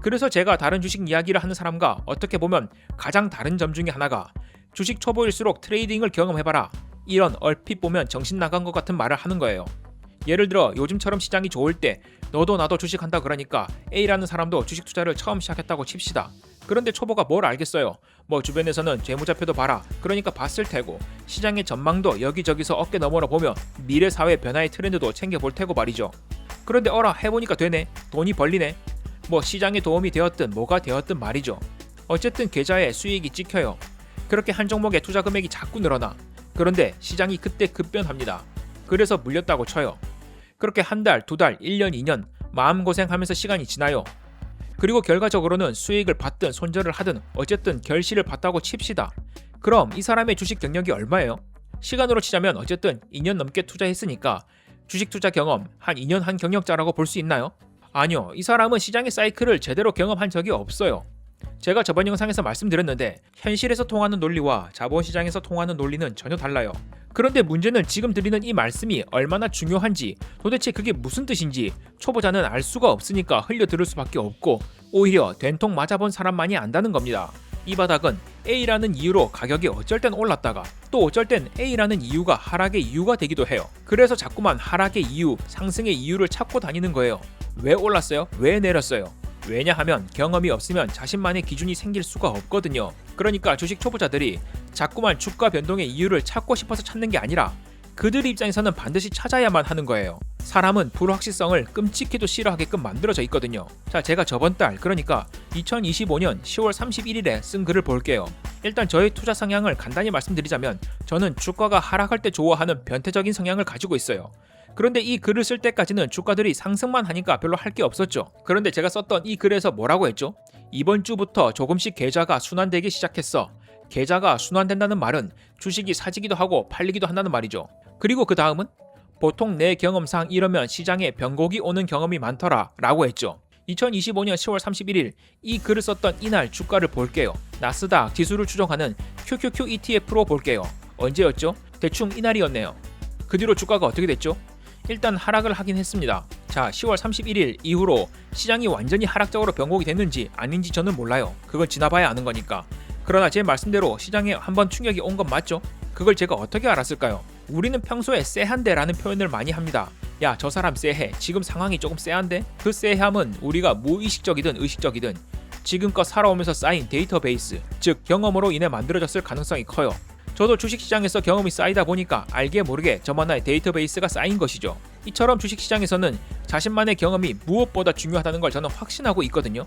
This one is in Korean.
그래서 제가 다른 주식 이야기를 하는 사람과 어떻게 보면 가장 다른 점 중에 하나가 주식 초보일수록 트레이딩을 경험해봐라, 이런 얼핏 보면 정신 나간 것 같은 말을 하는 거예요. 예를 들어 요즘처럼 시장이 좋을 때 너도 나도 주식한다 그러니까 A라는 사람도 주식 투자를 처음 시작했다고 칩시다. 그런데 초보가 뭘 알겠어요. 뭐 주변에서는 재무제표도 봐라 그러니까 봤을 테고, 시장의 전망도 여기저기서 어깨 너머로 보며 미래 사회 변화의 트렌드도 챙겨볼 테고 말이죠. 그런데 어라 해보니까 되네, 돈이 벌리네. 뭐 시장에 도움이 되었든 뭐가 되었든 말이죠. 어쨌든 계좌에 수익이 찍혀요. 그렇게 한 종목의 투자 금액이 자꾸 늘어나. 그런데 시장이 그때 급변합니다. 그래서 물렸다고 쳐요. 그렇게 한 달, 두 달, 1년, 2년 마음고생하면서 시간이 지나요. 그리고 결과적으로는 수익을 받든 손절을 하든 어쨌든 결실을 봤다고 칩시다. 그럼 이 사람의 주식 경력이 얼마예요? 시간으로 치자면 어쨌든 2년 넘게 투자했으니까 주식 투자 경험 한 2년 한 경력자라고 볼 수 있나요? 아니요. 이 사람은 시장의 사이클을 제대로 경험한 적이 없어요. 제가 저번 영상에서 말씀드렸는데 현실에서 통하는 논리와 자본시장에서 통하는 논리는 전혀 달라요. 그런데 문제는 지금 드리는 이 말씀이 얼마나 중요한지, 도대체 그게 무슨 뜻인지 초보자는 알 수가 없으니까 흘려 들을 수밖에 없고, 오히려 된통 맞아본 사람만이 안다는 겁니다. 이 바닥은 A라는 이유로 가격이 어쩔 땐 올랐다가 또 어쩔 땐 A라는 이유가 하락의 이유가 되기도 해요. 그래서 자꾸만 하락의 이유, 상승의 이유를 찾고 다니는 거예요. 왜 올랐어요? 왜 내렸어요? 왜냐하면 경험이 없으면 자신만의 기준이 생길 수가 없거든요. 그러니까 주식 초보자들이 자꾸만 주가 변동의 이유를 찾고 싶어서 찾는 게 아니라 그들 입장에서는 반드시 찾아야만 하는 거예요. 사람은 불확실성을 끔찍히도 싫어하게끔 만들어져 있거든요. 자, 제가 저번 달, 그러니까 2025년 10월 31일에 쓴 글을 볼게요. 일단 저의 투자 성향을 간단히 말씀드리자면 저는 주가가 하락할 때 좋아하는 변태적인 성향을 가지고 있어요. 그런데 이 글을 쓸 때까지는 주가들이 상승만 하니까 별로 할 게 없었죠. 그런데 제가 썼던 이 글에서 뭐라고 했죠? 이번 주부터 조금씩 계좌가 순환되기 시작했어. 계좌가 순환된다는 말은 주식이 사지기도 하고 팔리기도 한다는 말이죠. 그리고 그 다음은 보통 내 경험상 이러면 시장에 변곡이 오는 경험이 많더라 라고 했죠. 2025년 10월 31일 이 글을 썼던 이날 주가를 볼게요. 나스닥 지수를 추종하는 QQQ ETF로 볼게요. 언제였죠? 대충 이날이었네요. 그 뒤로 주가가 어떻게 됐죠? 일단 하락을 하긴 했습니다. 자, 10월 31일 이후로 시장이 완전히 하락적으로 변곡이 됐는지 아닌지 저는 몰라요. 그건 지나봐야 아는 거니까. 그러나 제 말씀대로 시장에 한번 충격이 온 건 맞죠? 그걸 제가 어떻게 알았을까요? 우리는 평소에 쎄한데라는 표현을 많이 합니다. 야, 저 사람 쎄해. 지금 상황이 조금 쎄한데? 그 쎄함은 우리가 무의식적이든 의식적이든 지금껏 살아오면서 쌓인 데이터베이스, 즉 경험으로 인해 만들어졌을 가능성이 커요. 저도 주식시장에서 경험이 쌓이다 보니까 알게 모르게 저만의 데이터베이스가 쌓인 것이죠. 이처럼 주식시장에서는 자신만의 경험이 무엇보다 중요하다는 걸 저는 확신하고 있거든요.